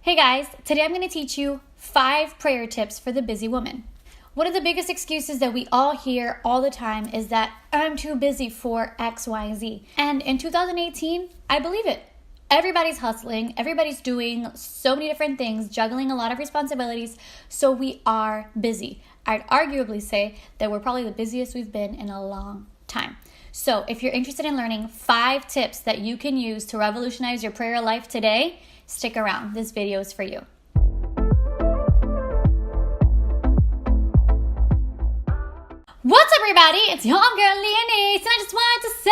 Hey guys, today I'm going to teach you 5 prayer tips for the busy woman. One of the biggest excuses that we all hear all the time is that I'm too busy for XYZ. And in 2018, I believe it. Everybody's hustling, everybody's doing so many different things, juggling a lot of responsibilities, so we are busy. I'd arguably say that we're probably the busiest we've been in a long time. So if you're interested in learning 5 tips that you can use to revolutionize your prayer life today, stick around. This video is for you. What's up, everybody? It's your girl Leanese, and I just wanted to say,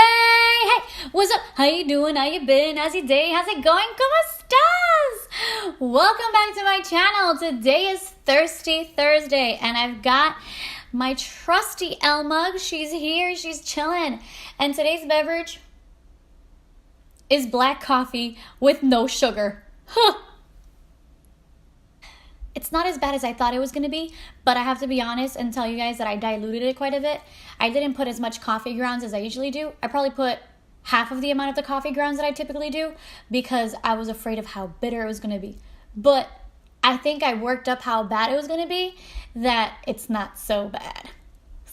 hey, what's up? How you doing? How you been? How's your day? How's it going? ¿Cómo estás? Welcome back to my channel. Today is Thirsty Thursday, and I've got my trusty L mug. She's here. She's chilling. And today's beverage is black coffee with no sugar. It's not as bad as I thought it was going to be, but I have to be honest and tell you guys that I diluted it quite a bit. I didn't put as much coffee grounds as I usually do. I probably put half of the amount of the coffee grounds that I typically do because I was afraid of how bitter it was going to be. But I think I worked up how bad it was going to be that it's not so bad.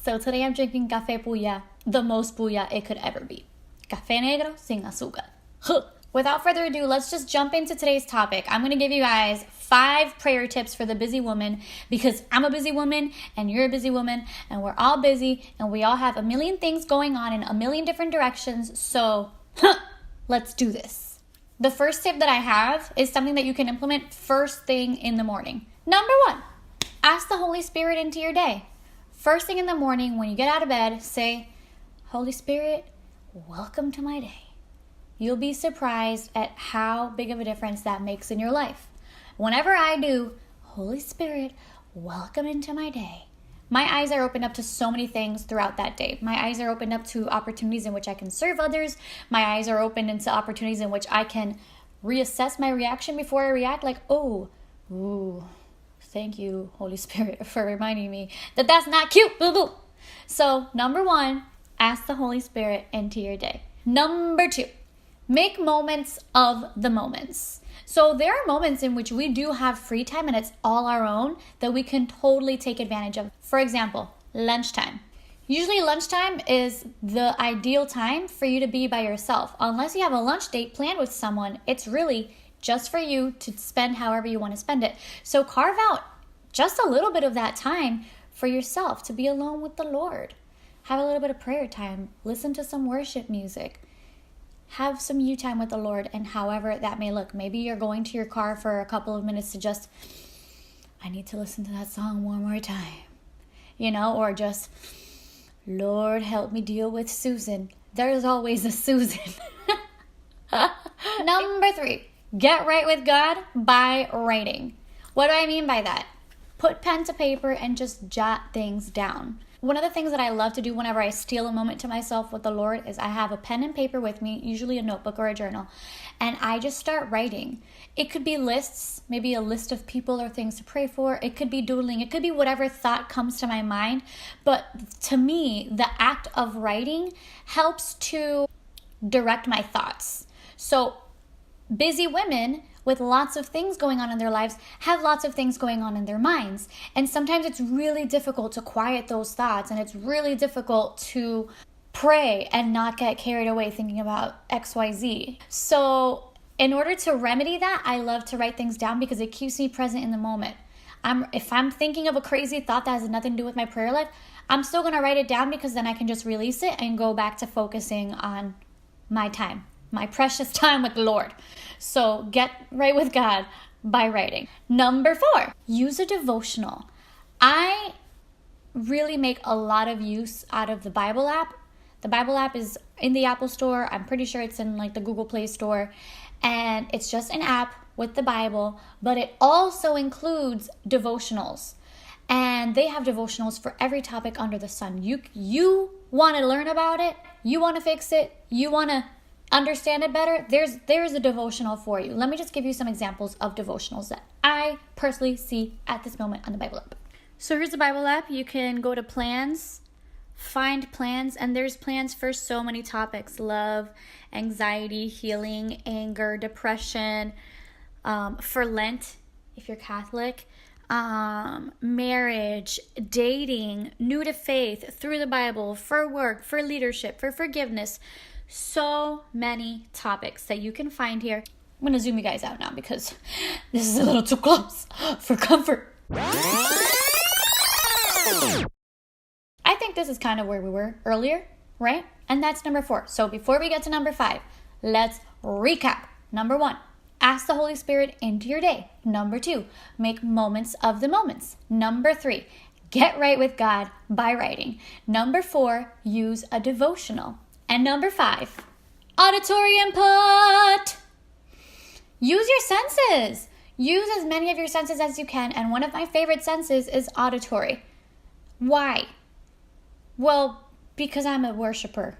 So today I'm drinking café PRYR, the most PRYR it could ever be. Café negro sin azúcar. Without further ado, let's just jump into today's topic. I'm going to give you guys 5 prayer tips for the busy woman because I'm a busy woman and you're a busy woman and we're all busy and we all have a million things going on in a million different directions. So let's do this. The first tip that I have is something that you can implement first thing in the morning. Number 1, ask the Holy Spirit into your day. First thing in the morning when you get out of bed, say, Holy Spirit, welcome to my day. You'll be surprised at how big of a difference that makes in your life. Whenever I do, Holy Spirit, welcome into my day, my eyes are opened up to so many things throughout that day. My eyes are opened up to opportunities in which I can serve others. My eyes are opened into opportunities in which I can reassess my reaction before I react. Like, thank you, Holy Spirit, for reminding me that that's not cute. Boo-boo. So, number 1, ask the Holy Spirit into your day. Number 2, make moments of the moments. So there are moments in which we do have free time and it's all our own that we can totally take advantage of. For example, lunchtime. Usually lunchtime is the ideal time for you to be by yourself. Unless you have a lunch date planned with someone, it's really just for you to spend however you want to spend it. So carve out just a little bit of that time for yourself to be alone with the Lord. Have a little bit of prayer time. Listen to some worship music. Have some you time with the Lord, and however that may look. Maybe you're going to your car for a couple of minutes to just, I need to listen to that song one more time. Or just, Lord, help me deal with Susan. There's always a Susan. Number 3, get right with God by writing. What do I mean by that? Put pen to paper and just jot things down. One of the things that I love to do whenever I steal a moment to myself with the Lord is I have a pen and paper with me, usually a notebook or a journal, and I just start writing. It could be lists, maybe a list of people or things to pray for. It could be doodling. It could be whatever thought comes to my mind. But to me, the act of writing helps to direct my thoughts. So busy women with lots of things going on in their lives have lots of things going on in their minds. And sometimes it's really difficult to quiet those thoughts, and it's really difficult to pray and not get carried away thinking about XYZ. So in order to remedy that, I love to write things down because it keeps me present in the moment. If I'm thinking of a crazy thought that has nothing to do with my prayer life, I'm still going to write it down because then I can just release it and go back to focusing on my time. My precious time with the Lord. So get right with God by writing. Number 4, use a devotional. I really make a lot of use out of the Bible app. The Bible app is in the Apple Store. I'm pretty sure it's in the Google Play Store. And it's just an app with the Bible, but it also includes devotionals. And they have devotionals for every topic under the sun. You want to learn about it, you want to fix it, you want to understand it better, there's a devotional for you. Let me just give you some examples of devotionals that I personally see at this moment on the Bible app. So here's the Bible app. You can go to plans, find plans, and there's plans for so many topics: love, anxiety, healing, anger, depression, for Lent, if you're Catholic, marriage, dating, new to faith, through the Bible, for work, for leadership, for forgiveness. So many topics that you can find here. I'm going to zoom you guys out now because this is a little too close for comfort. I think this is kind of where we were earlier, right? And that's number 4. So before we get to number 5, let's recap. Number 1, ask the Holy Spirit into your day. Number 2, make moments of the moments. Number 3, get right with God by writing. Number 4, use a devotional. And number 5, auditory input. Use your senses. Use as many of your senses as you can. And one of my favorite senses is auditory. Why? Well, because I'm a worshiper.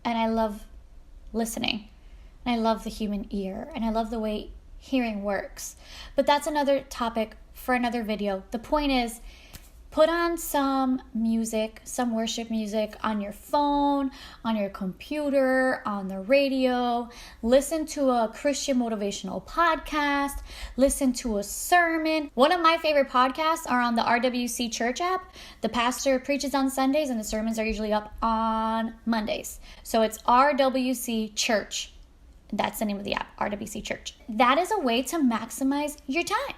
And I love listening. And I love the human ear. And I love the way hearing works. But that's another topic for another video. The point is, put on some music, some worship music on your phone, on your computer, on the radio. Listen to a Christian motivational podcast. Listen to a sermon. One of my favorite podcasts are on the RWC Church app. The pastor preaches on Sundays and the sermons are usually up on Mondays. So it's RWC Church. That's the name of the app, RWC Church. That is a way to maximize your time.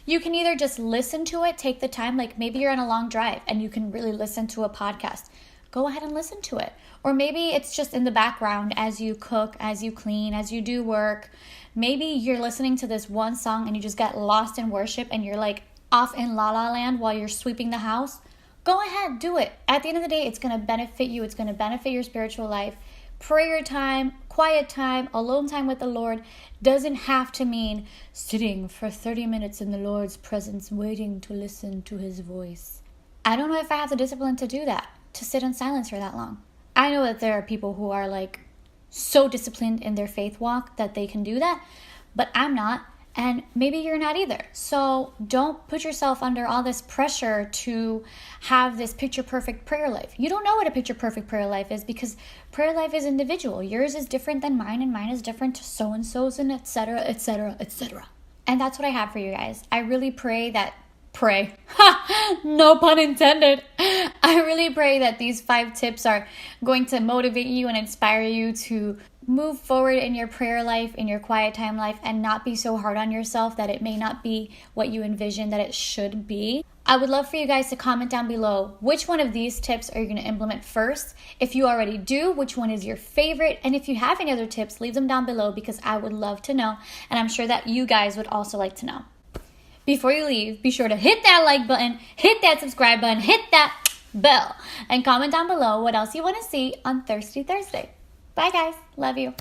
You can either just listen to it, take the time, like maybe you're on a long drive and you can really listen to a podcast. Go ahead and listen to it. Or maybe it's just in the background as you cook, as you clean, as you do work. Maybe you're listening to this one song and you just get lost in worship and you're like off in La La Land while you're sweeping the house. Go ahead, do it. At the end of the day, it's going to benefit you. It's going to benefit your spiritual life. Prayer time, quiet time, alone time with the Lord doesn't have to mean sitting for 30 minutes in the Lord's presence, waiting to listen to his voice. I don't know if I have the discipline to do that, to sit in silence for that long. I know that there are people who are like so disciplined in their faith walk that they can do that, but I'm not. And maybe you're not either. So don't put yourself under all this pressure to have this picture perfect prayer life. You don't know what a picture perfect prayer life is because prayer life is individual. Yours is different than mine and mine is different to so-and-so's and etc., etc., etc. And that's what I have for you guys. I really pray, no pun intended. I really pray that these 5 tips are going to motivate you and inspire you to move forward in your prayer life, in your quiet time life, and not be so hard on yourself that it may not be what you envision that it should be. I would love for you guys to comment down below which one of these tips are you going to implement first. If you already do, which one is your favorite? And if you have any other tips, leave them down below because I would love to know. And I'm sure that you guys would also like to know. Before you leave, be sure to hit that like button, hit that subscribe button, hit that bell, and comment down below what else you want to see on Thirsty Thursday. Bye guys. Love you.